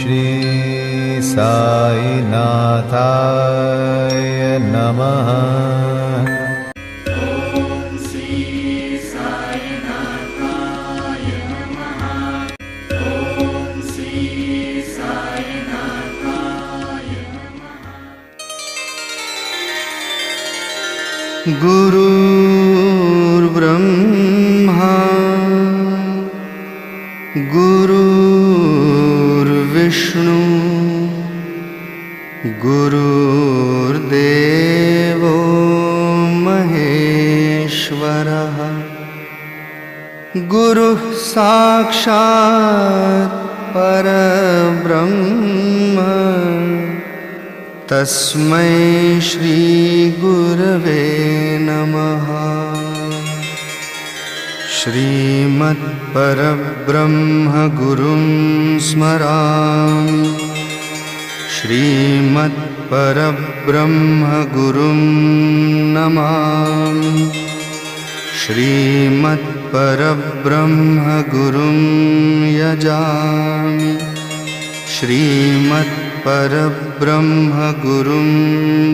श्री साईनाथाय नमः। गुरुर्ब्रह्मा गुरुर्विष्णु गुरुर्देवो महेश्वरः गुरुः साक्षात् परब्रह्म तस्मै श्री गुरवे नमः। श्रीमत्परब्रह्म गुरुं स्मरामि श्रीमत्परब्रह्म गुरुं नमामि श्रीमत्परब्रह्म गुरुं यजामि श्रीमत्परब्रह्म गुरुं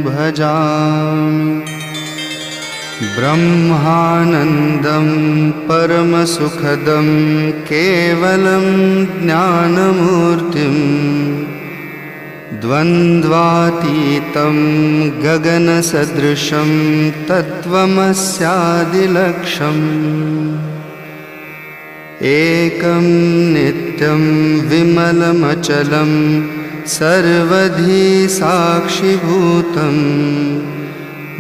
भजामि। ब्रह्मानन्दं परमसुखदं केवलं ज्ञानमूर्तिं द्वन्द्वातीतं गगनसदृशं तत्त्वमस्यादिलक्ष्यम् एकं नित्यं विमलमचलं सर्वधी साक्षिभूतं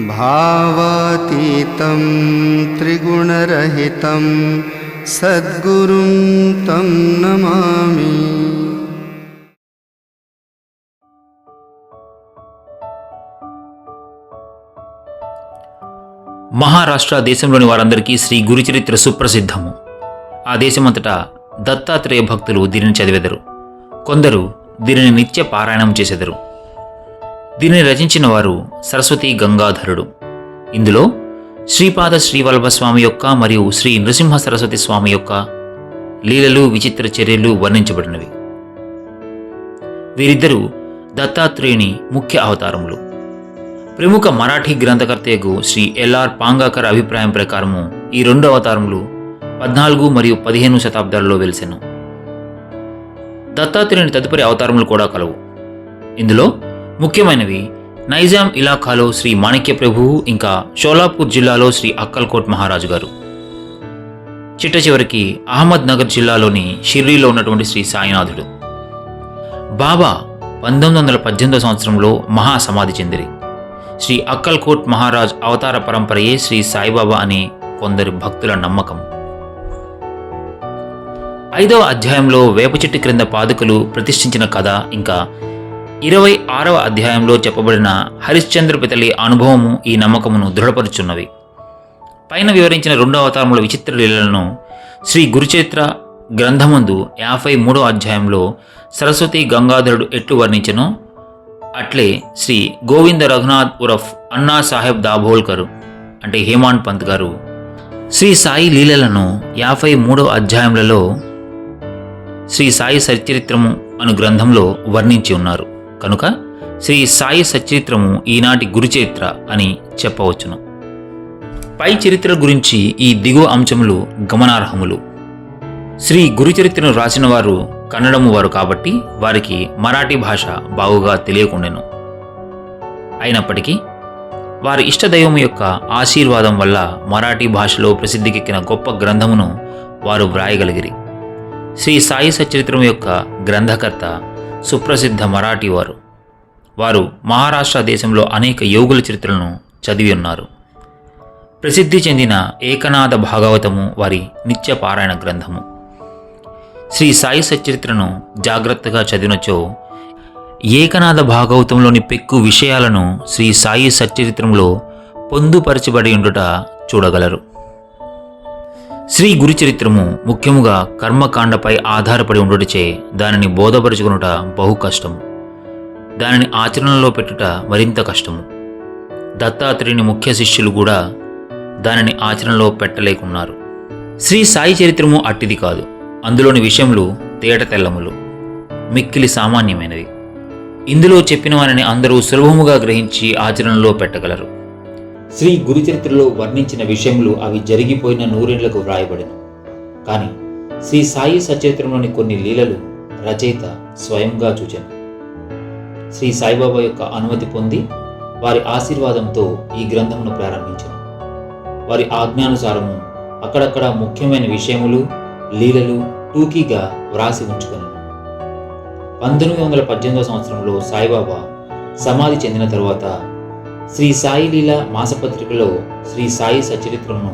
भावातीतं त्रिगुणरहितं सद्गुरुं तं नमामि। మహారాష్ట్ర దేశంలోని వారందరికీ శ్రీ గురుచరిత్ర సుప్రసిద్ధము. ఆ దేశమంతటా దత్తాత్రేయ భక్తులు దీనిని చదివెదరు. కొందరు దీనిని నిత్య పారాయణం చేసెదరు. దీనిని రచించిన వారు సరస్వతి గంగాధరుడు. ఇందులో శ్రీపాద శ్రీవల్లభ స్వామి యొక్క మరియు శ్రీ నృసింహ సరస్వతి స్వామి యొక్క లీలలు విచిత్ర చర్యలు వర్ణించబడినవి. వీరిద్దరూ దత్తాత్రేయుని ముఖ్య అవతారములు. ప్రముఖ మరాఠీ గ్రంథకర్తయగు శ్రీ ఎల్ఆర్ పాంగాకర్ అభిప్రాయం ప్రకారము ఈ రెండు అవతారములు 14 మరియు 15 శతాబ్దాలలో వెలిసెను. దత్తాత్రేయుని తదుపరి అవతారములు కూడా కలవు. ఇందులో ముఖ్యమైనవి నైజాం ఇలాఖాలో శ్రీ మాణిక్య ప్రభువు, ఇంకా షోలాపూర్ జిల్లాలో శ్రీ అక్కల్కోట్ మహారాజు గారు. చిట్ట చివరికి అహ్మద్ నగర్ జిల్లాలోని షిర్డీలో ఉన్నటువంటి శ్రీ సాయినాథుడు. బాబా 1918 సంవత్సరంలో మహాసమాధి చెందిరి. శ్రీ అక్కల్కోట్ మహారాజ్ అవతార పరంపరయే శ్రీ సాయిబాబా అని కొందరు భక్తుల నమ్మకం. 5వ అధ్యాయంలో వేప చెట్టు క్రింద పాదుకలు ప్రతిష్ఠించిన కథ, ఇంకా 26వ అధ్యాయంలో చెప్పబడిన హరిశ్చంద్ర పితలి అనుభవము ఈ నమ్మకమును దృఢపరుచున్నవి. పైన వివరించిన 2వ అవతారముల విచిత్ర లీలలను శ్రీ గురుచరిత్ర గ్రంథమందు 53వ అధ్యాయంలో సరస్వతి గంగాధరుడు ఎట్లు వర్ణించెనో అట్లే శ్రీ గోవింద రఘునాథ్ ఉరఫ్ అన్నా సాహెబ్ దాభోల్కర్ అంటే హేమాండ్ పంత్ గారు శ్రీ సాయి లీలలను 53వ అధ్యాయములలో శ్రీ సాయి సచ్చరిత్రము అను గ్రంథంలో వర్ణించి ఉన్నారు. కనుక శ్రీ సాయి సచ్చరిత్రము ఈనాటి గురుచరిత్ర అని చెప్పవచ్చును. పై చరిత్ర గురించి ఈ దిగువ అంశములు గమనార్హములు. శ్రీ గురుచరిత్రను రాసిన వారు కన్నడము వారు కాబట్టి వారికి మరాఠీ భాష బాగుగా తెలియకుండెను. అయినప్పటికీ వారి ఇష్టదైవము యొక్క ఆశీర్వాదం వల్ల మరాఠీ భాషలో ప్రసిద్ధికెక్కిన గొప్ప గ్రంథమును వారు వ్రాయగలిగిరి. శ్రీ సాయి సచ్చరిత్రము యొక్క గ్రంథకర్త సుప్రసిద్ధ మరాఠీ వారు. వారు మహారాష్ట్ర దేశంలో అనేక యోగుల చరిత్రలను చదివి ఉన్నారు. ప్రసిద్ధి చెందిన ఏకనాథ భాగవతము వారి నిత్య పారాయణ గ్రంథము. శ్రీ సాయి సచ్చరిత్రను జాగ్రత్తగా చదివినచో ఏకనాథ భాగవతంలోని పెక్కు విషయాలను శ్రీ సాయి సచ్చరిత్రంలో పొందుపరచబడి ఉండుట చూడగలరు. శ్రీ గురుచరిత్రము ముఖ్యముగా కర్మకాండపై ఆధారపడి ఉండుటచే దానిని బోధపరుచుకునుట బహు కష్టము. దానిని ఆచరణలో పెట్టుట మరింత కష్టము. దత్తాత్రేయుని ముఖ్య శిష్యులు కూడా దానిని ఆచరణలో పెట్టలేకున్నారు. శ్రీ సాయి చరిత్రము అట్టిది కాదు. అందులోని విషయములు తేట తెల్లములు. మిక్కిలి సామాన్యమైనది. ఇందులో చెప్పిన వారిని అందరూ సులభముగా గ్రహించి ఆచరణలో పెట్టగలరు. శ్రీ గురుచరిత్రలో వర్ణించిన విషయములు అవి జరిగిపోయిన నూరేళ్లకు వ్రాయబడిన. కానీ శ్రీ సాయి సచరిత్రలోని కొన్ని లీలలు రచయిత స్వయంగా చూచెను. శ్రీ సాయిబాబా యొక్క అనుమతి పొంది వారి ఆశీర్వాదంతో ఈ గ్రంథమును ప్రారంభించను. వారి ఆజ్ఞానుసారము అక్కడక్కడ ముఖ్యమైన విషయములు, లీలలు టూకీగా వ్రాసి ఉంచుకొనెను. 1918 సంవత్సరంలో సాయిబాబా సమాధి చెందిన తరువాత శ్రీ సాయి లీల మాసపత్రికలో శ్రీ సాయి సచరిత్రమును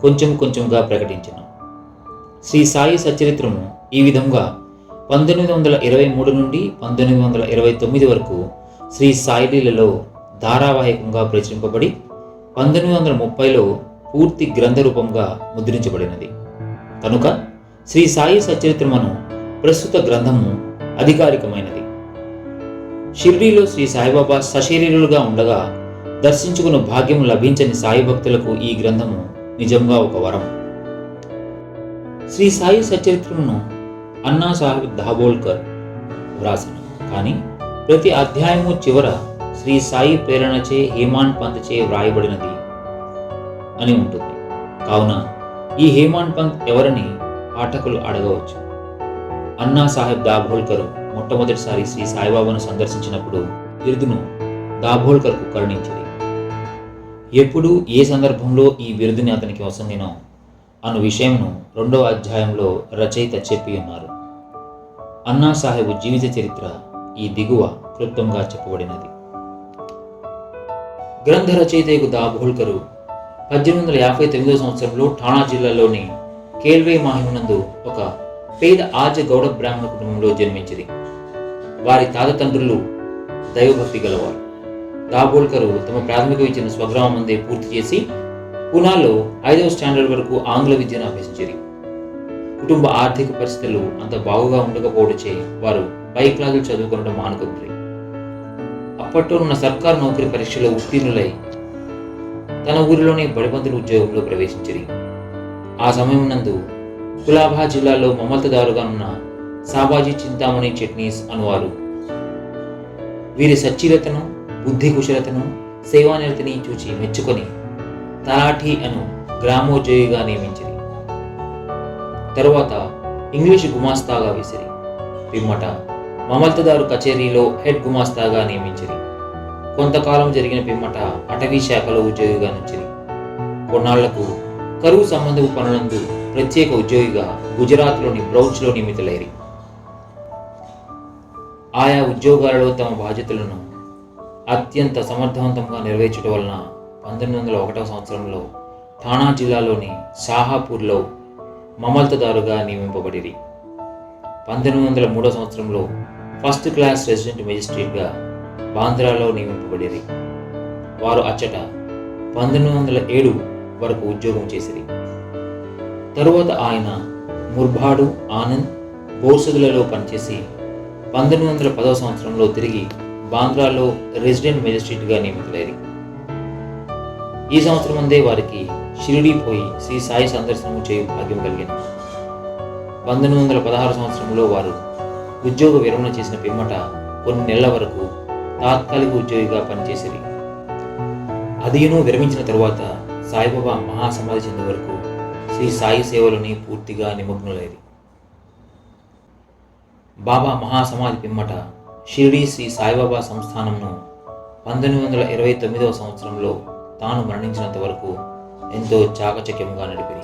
కొంచెంగా ప్రకటించెను. శ్రీ సాయి సచరిత్రము ఈ విధంగా 1923 నుండి 1929 వరకు శ్రీ సాయి లీలలో ధారావాహికంగా ప్రచురింపబడి 1930లో పూర్తి గ్రంథ రూపంగా ముద్రించబడినది. కనుక శ్రీ సాయి సచరిత్రమును ప్రస్తుత గ్రంథము అధికారికమైనది. షిర్డీలో శ్రీ సాయిబాబా సశరీరులుగా ఉండగా దర్శించుకున్న భాగ్యం లభించని సాయి భక్తులకు ఈ గ్రంథము నిజంగా ఒక వరం. శ్రీ సాయి సచరిత్రమును అన్నా సాహెబ్ దాబోల్కర్ వ్రాసను. కానీ ప్రతి అధ్యాయము చివర శ్రీ సాయి ప్రేరణచే హేమాన్ పంత్చే వ్రాయబడినది అని ఉంటుంది. కావున ఈ హేమాన్ పంత్ ఎవరని పాఠకులు అడగవచ్చు. అన్నా సాహెబ్ దాబోల్కర్ మొట్టమొదటిసారి శ్రీ సాయిబాబాను సందర్శించినప్పుడు బిరుదును దాబోల్కర్కు కరుణించింది. ఎప్పుడు ఏ సందర్భంలో ఈ బిరుదుని అతనికి వసంగినో అను విషయంను 2వ అధ్యాయంలో రచయిత చెప్పి ఉన్నారు. అన్నా సాహెబ్ జీవిత చరిత్ర ఈ దిగువ క్లుప్తంగా చెప్పబడినది. గ్రంథ రచయితకు దాబోల్కరు 1859 సంవత్సరంలో ఠాణా జిల్లాలోని కేల్వే మాహిమునందు ఒక పేద ఆర్య గౌడ బ్రాహ్మణ కుటుంబంలో జన్మించింది. వారి తాతతండ్రులు దైవభక్తి గలవారు. దాబోల్కరు తమ ప్రాథమిక విద్యను స్వగ్రామం ముందే పూర్తి చేసి పూనాలో 5వ స్టాండర్డ్ వరకు ఆంగ్ల విద్యను అభ్యసించారు. కుటుంబ ఆర్థిక పరిస్థితులు అంత బాగుగా ఉండకపోవడచే వారు పై క్లాసులు చదువుకోవడం మానుకుంటారు. అప్పట్లో ఉన్న సర్కారు నౌకరీ పరీక్షలో ఉత్తీర్ణులై తన ఊరిలోనే బడిపంతుల ఉద్యోగంలో ప్రవేశించారు. ఆ సమయం నందు కులాబా జిల్లాలో మమల్తదారుగా ఉన్న సాబాజీ చింతామణి చట్నీస్ అనువారు వీరి సచ్చీలతను, బుద్ధి కుశలతను, సేవానిరతిని చూచి మెచ్చుకొని తలాఠీ అను గ్రామోద్యోగిగా నియమించింది. తరువాత ఇంగ్లీషు గుమాస్తాగా విసిరి పిమ్మట మమల్తదారు కచేరీలో హెడ్ గుమాస్తాగా నియమించింది. కొంతకాలం జరిగిన పిమ్మట అటవీ శాఖలో ఉద్యోగిగా నుంచింది. కొన్నాళ్లకు కరువు సంబంధపు పనులందు ప్రత్యేక ఉద్యోగిగా గుజరాత్లోని బ్రౌచ్లో నియమితులైరి. ఆయా ఉద్యోగాలలో తమ బాధ్యతలను అత్యంత సమర్థవంతంగా నెరవేర్చడం వలన 1901 సంవత్సరంలో ఠాణా జిల్లాలోని షాహాపూర్లో మమల్తదారుగా నియమింపబడిరి. 1903 సంవత్సరంలో ఫస్ట్ క్లాస్ రెసిడెంట్ మెజిస్ట్రేట్గా బాంద్రాలో నియమింపబడిరి. వారు అచ్చట 1907 వరకు ఉద్యోగం చేసిరి. తరువాత ఆయన ముర్బాడు, ఆనంద్, బోర్సదులలో పనిచేసి 1910 సంవత్సరంలో తిరిగి బాంద్రాలో రెసిడెంట్ మెజిస్ట్రేట్గా నియమితులైరి. ఈ సంవత్సరమందే వారికి షిరిడీ పోయి శ్రీ సాయి సందర్శనము చేయు భాగ్యం కలిగింది. 1916 సంవత్సరంలో వారు ఉద్యోగ విరమణ చేసిన పిమ్మట కొన్ని నెలల వరకు తాత్కాలిక ఉద్యోగిగా పనిచేసిరి. అదియును విరమించిన తరువాత సాయిబాబా మహాసమాధి చెందే వరకు శ్రీ సాయి సేవలోని పూర్తిగా నిమగ్నులైరి. బాబా మహాసమాధి పిమ్మట షిరిడీ శ్రీ సాయిబాబా సంస్థానంను 1929 సంవత్సరంలో తాను మరణించినంత వరకు ఎంతో చాకచక్యంగా నడిపిరి.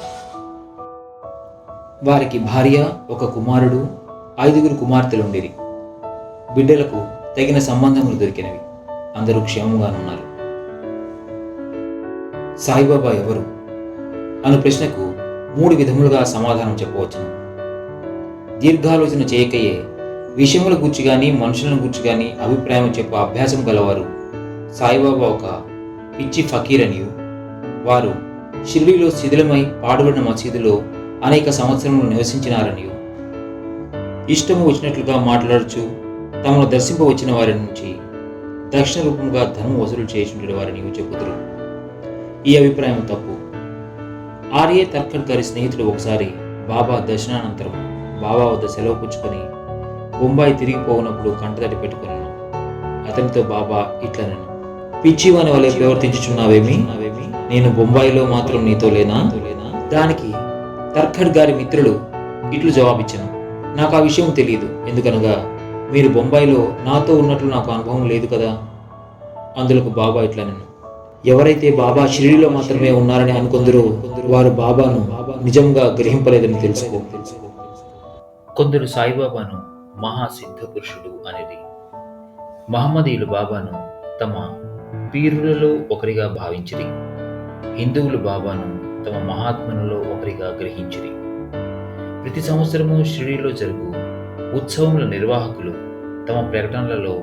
వారికి భార్య, ఒక కుమారుడు, 5 కుమార్తెలుండిరి. బిడ్డలకు తగిన సంబంధములు దొరికినవి. అందరూ క్షేమంగానున్నారు. సాయిబాబా ఎవరు అను ప్రశ్నకు 3 విధములుగా సమాధానం చెప్పవచ్చును. దీర్ఘాలోచన చేయకయే విషయముల గూర్చి గాని మనుషులను గూర్చి గాని అభిప్రాయం చెప్పే అభ్యాసం గలవారు సాయిబాబా ఒక పిచ్చి ఫకీర్ అనియు, వారు షిరిడీలో శిథిలమై పాడుబడిన మసీదులో అనేక సంవత్సరములు నివసించినారనియు, ఇష్టము వచ్చినట్లుగా మాట్లాడుచు తమను దర్శింపవచ్చిన వారి నుంచి దక్షిణ రూపంగా ధనము వసూలు చేయుచుండే వారిని చెప్పుదురు. ఈ అభిప్రాయం తప్పు. ఆర్ఏ తర్కడ్ గారి స్నేహితుడు ఒకసారి బాబా దర్శనానంతరం బాబా వద్ద సెలవు పుచ్చుకొని బొంబాయి తిరిగిపోనప్పుడు కంటతడి పెట్టుకున్నాను. అతనితో బాబా ఇట్లా నేను పిచ్చివాని వలె ప్రవర్తించుచున్నావేమి? నేను బొంబాయిలో మాత్రం నీతో లేనా? దానికి తర్ఖడ్ గారి మిత్రులు ఇట్లు జవాబిచ్చాను, నాకు ఆ విషయం తెలియదు. ఎందుకనగా మీరు బొంబాయిలో నాతో ఉన్నట్లు నాకు అనుభవం లేదు కదా. అందులకు బాబా ఇట్లా నేను, ఎవరైతే బాబా షిరిడీలో మాత్రమే ఉన్నారని అనుకుందరో వారు బాబాను నిజంగా గ్రహింపలేదని తెలుసుకో. కొందరు సాయిబాబాను మహాసిద్ధ పురుషుడు అనేది, మహమ్మదీయులు బాబాను తమ పీరులలో ఒకరిగా భావించిరి. హిందువులు బాబాను తమ మహాత్ములలో ఒకరిగా గ్రహించిరి. ప్రతి సంవత్సరము షిరిడీలో జరుగు ఉత్సవముల నిర్వాహకులు తమ ప్రకటనలలో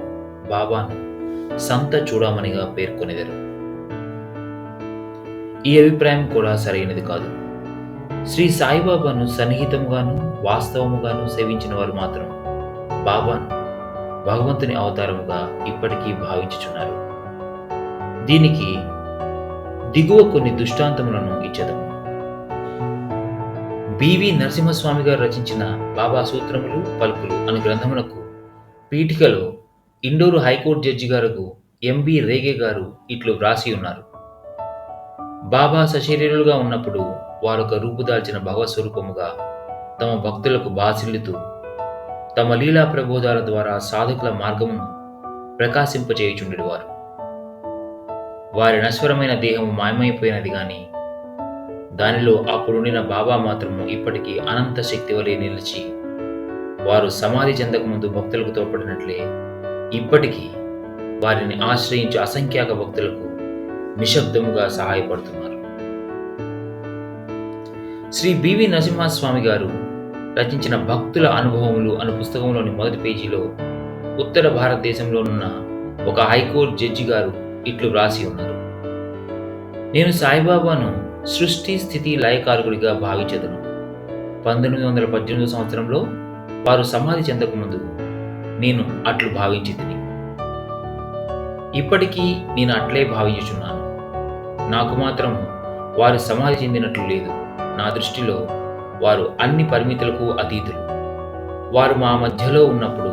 బాబాను సంత చూడమనిగా పేర్కొనెదరు. ఈ అభిప్రాయం కూడా సరైనది కాదు. శ్రీ సాయిబాబాను సన్నిహితముగాను వాస్తవముగాను సేవించిన వారు మాత్రం బాబాను భగవంతుని అవతారముగా ఇప్పటికీ భావించుచున్నారు. దీనికి దిగువ కొన్ని దృష్టాంతములను ఇచ్చేదము. బివి నరసింహస్వామి గారు రచించిన బాబా సూత్రములు పలుకులు అను గ్రంథమునకు పీఠికలో ఇండోరు హైకోర్టు జడ్జి గారు ఎంబి రేగే గారు ఇట్లు వ్రాసి ఉన్నారు. బాబా సశరీరులుగా ఉన్నప్పుడు వారొక రూపుదాల్చిన భగవత్ స్వరూపముగా తమ భక్తులకు బాసిల్లుతూ తమ లీలా ప్రబోధాల ద్వారా సాధకుల మార్గమును ప్రకాశింపచేయుచుండెడివారు. వారి నశ్వరమైన దేహము మాయమైపోయినది గాని దానిలో అప్పుడుండిన బాబా మాత్రము ఇప్పటికీ అనంత శక్తి వలె నిలిచి, వారు సమాధి చెందక ముందు భక్తులకు తోడ్పడినట్లే ఇప్పటికీ వారిని ఆశ్రయించే అసంఖ్యాక భక్తులకు నిశ్శబ్దముగా సహాయపడుతున్నారు. శ్రీ బివి నరసింహస్వామి గారు రచించిన భక్తుల అనుభవములు అను పుస్తకంలోని మొదటి పేజీలో ఉత్తర భారతదేశంలోనున్న ఒక హైకోర్టు జడ్జి గారు ఇట్లు వ్రాసి ఉన్నారు. నేను సాయిబాబాను సృష్టి స్థితి లయకారకుడిగా భావించదును. 1918 సంవత్సరంలో వారు సమాధి చెందకముందు నేను అట్లు భావించితిని. ఇప్పటికీ నేను అట్లే భావించుచున్నాను. నాకు మాత్రం వారు సమాధి చెందినట్లు లేదు. నా దృష్టిలో వారు అన్ని పరిమితులకు అతీతులు. వారు మా మధ్యలో ఉన్నప్పుడు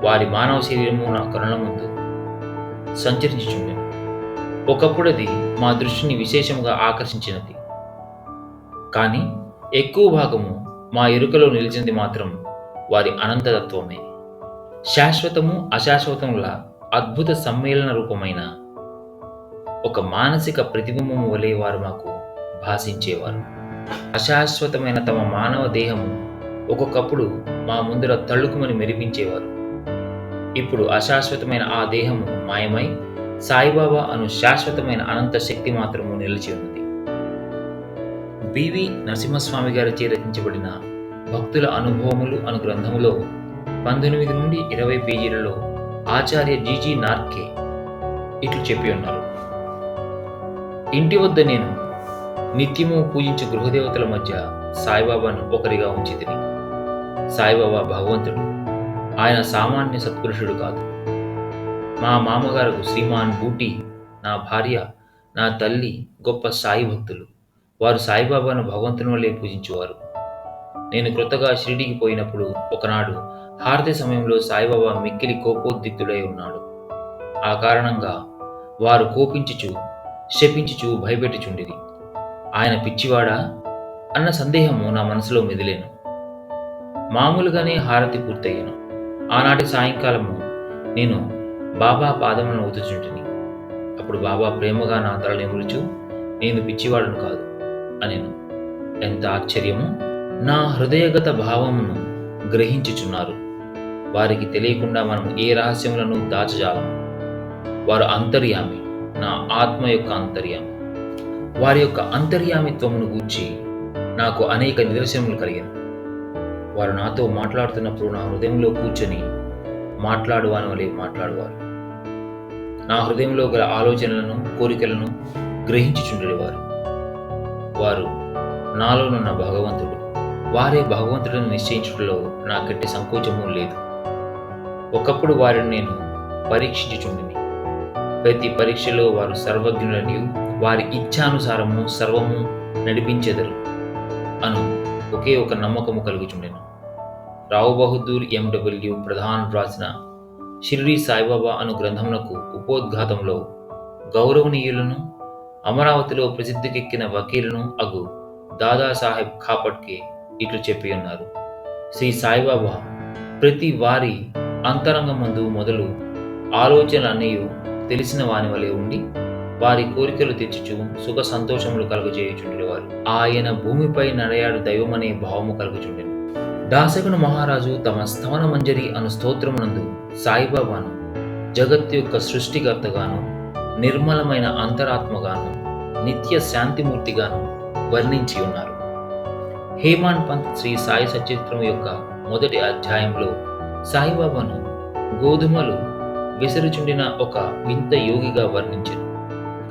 వారి మానవ శరీరము నా కరుణ ముందు సంచరించుచుండెను. ఒకప్పుడు అది మా దృష్టిని విశేషముగా ఆకర్షించినది. కానీ ఎక్కువ భాగము మా ఎరుకలో నిలిచింది మాత్రం వారి అనంతతత్వమే. శాశ్వతము అశాశ్వతముల అద్భుత సమ్మేళన రూపమైన ఒక మానసిక ప్రతిబింబము వలె వారు మాకు భాషించేవారు. అశాశ్వతమైన తమ మానవ దేహము ఒక్కొక్కప్పుడు మా ముందర తళుకుమని మెరిపించేవారు. ఇప్పుడు అశాశ్వతమైన ఆ దేహము మాయమై సాయిబాబా అను శాశ్వతమైన అనంత శక్తి మాత్రము నిలిచి ఉన్నది. బివి నరసింహస్వామి గారిచే రచించబడిన భక్తుల అనుభవములు అను గ్రంథములో 19 నుండి 20 పేజీలలో ఆచార్య జీజీ నార్కే ఇట్లు చెప్పి ఉన్నారు. ఇంటి వద్ద నేను నిత్యము పూజించు గృహదేవతల మధ్య సాయిబాబాను ఒకరిగా ఉంచితిని. సాయిబాబా భగవంతుడు. ఆయన సామాన్య సత్పురుషుడు కాదు. మా మామగారు శ్రీమాన్ బూటి, నా భార్య, నా తల్లి గొప్ప సాయి భక్తులు. వారు సాయిబాబాను భగవంతుని వల్లే పూజించేవారు. నేను క్రొత్తగా షిరిడీకి పోయినప్పుడు ఒకనాడు హారతి సమయంలో సాయిబాబా మిక్కిలి కోపోద్దిక్తుడై ఉన్నాడు. ఆ కారణంగా వారు కోపించుచు శపించుచు భయపెట్టుచుండిరి. ఆయన పిచ్చివాడా అన్న సందేహము నా మనసులో మెదిలేను. మామూలుగానే హారతి పూర్తయ్యాను. ఆనాటి సాయంకాలము నేను బాబా పాదములను ఊతుచుంటిని. అప్పుడు బాబా ప్రేమగా నా తల నిమురుచు, నేను పిచ్చివాడును కాదు అనెను. ఎంత ఆశ్చర్యము! నా హృదయగత భావమును గ్రహించుచున్నారు. వారికి తెలియకుండా మనం ఏ రహస్యములను దాచజాలము. వారు అంతర్యామి, నా ఆత్మ యొక్క అంతర్యామి. వారి యొక్క అంతర్యామిత్వమును గూర్చి నాకు అనేక నిదర్శనములు కలిగాను. వారు నాతో మాట్లాడుతున్నప్పుడు నా హృదయంలో కూర్చొని మాట్లాడువాని వలె మాట్లాడువారు. నా హృదయంలో గల ఆలోచనలను కోరికలను గ్రహించుచుండేవారు. వారు నాలోనున్న భగవంతుడు. వారే భగవంతుడిని నిశ్చయించుటలో నాకెట్టి సంకోచము లేదు. ఒకప్పుడు వారిని నేను పరీక్షించుచుండిని. ప్రతి పరీక్షలో వారు సర్వజ్ఞులని, వారి ఇచ్ఛానుసారము సర్వము నడిపించెదరు అను ఒకే ఒక నమ్మకము కలుగుచుండెను. రావు బహదూర్ ఎండబ్ల్యూ ప్రధాన్ వ్రాసిన షిరిడి సాయిబాబా అను గ్రంథమునకు ఉపోద్ఘాతంలో గౌరవనీయులను అమరావతిలో ప్రసిద్ధికెక్కిన వకీలును అగు దాదాసాహెబ్ ఖాపట్కే ఇట్లు చెప్పి ఉన్నారు. శ్రీ సాయిబాబా ప్రతి వారి అంతరంగమందు మొదలు ఆలోచనలన్నయు తెలిసిన వాని వలె ఉండి వారి కోరికలు తెచ్చుచు సుఖ సంతోషములు కలుగజేయుచుండేవారు. ఆయన భూమిపై నడయాడు దైవమనే భావము కలుగుచుండెను. దాసకుని మహారాజు తమ స్థవన మంజరి అను స్తోత్రమునందు సాయిబాబాను జగత్ యొక్క సృష్టికర్తగాను, నిర్మలమైన అంతరాత్మగాను, నిత్య శాంతిమూర్తిగాను వర్ణించి ఉన్నారు. హేమాన్ పంత్ శ్రీ సాయి సచరిత్రము యొక్క మొదటి అధ్యాయంలో సాయిబాబాను గోధుమలు విసరుచుండిన ఒక వింత యోగిగా వర్ణించెను.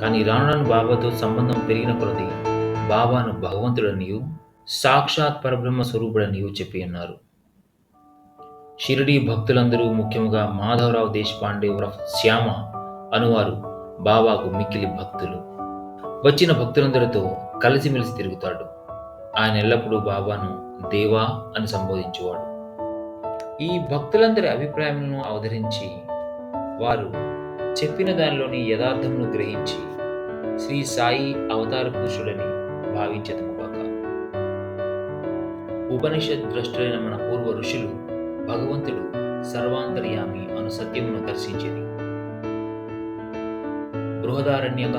కానీ రాను బాబాతో సంబంధం పెరిగిన కొలది బాబాను భగవంతుడనియు సాక్షాత్ పరబ్రహ్మ స్వరూపుడనియు చెప్పి ఉన్నారు. షిరిడీ భక్తులందరూ, ముఖ్యముగా మాధవరావు దేశపాండే ఉరఫ్ శ్యామ అనువారు బాబాకు మిక్కిలి భక్తులు. వచ్చిన భక్తులందరితో కలిసిమెలిసి తిరుగుతాడు. ఆయన ఎల్లప్పుడూ బాబాను దేవా అని సంబోధించేవాడు. ఈ భక్తులందరి అభిప్రాయములను అవతరించి వారు చెప్పిన దానిలోని యథార్థమును గ్రహించి శ్రీ సాయి అవతార పురుషుడని భావించదముగాక. ఉపనిషత్ ద్రష్టులైన మన పూర్వ ఋషులు భగవంతుడు సర్వాంతర్యామి అను సత్యమును దర్శించేది. బృహదారణ్యక,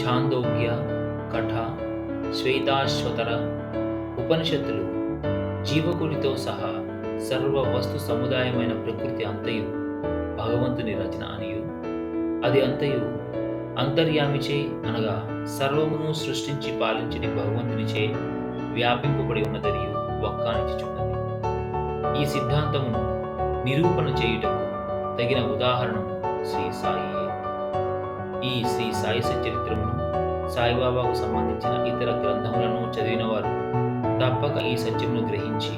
ఛాందోగ్య, కఠ, శ్వేతాశ్వతర ఉపనిషత్తులు జీవకునితో సహా సర్వ వస్తు సముదాయమైన ప్రకృతి అంతయు భగవంతుని రచన అనియు, అది అంతయు అంతర్యామిచే అనగా సర్వమును సృష్టించి పాలించని భగవంతునిచే వ్యాపింపబడి ఉన్నదనియు వక్కానిచ్చుచున్నది. ఈ సిద్ధాంతమును నిరూపణ చేయుటకు తగిన ఉదాహరణము శ్రీ సాయియే. ఈ శ్రీ సాయి సచరిత్రమును, సాయిబాబాకు సంబంధించిన ఇతర గ్రంథములను చదివిన వారు తప్పక ఈ సత్యమును గ్రహించి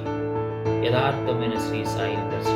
యథార్థమైన శ్రీ సాయిని దర్శించారు.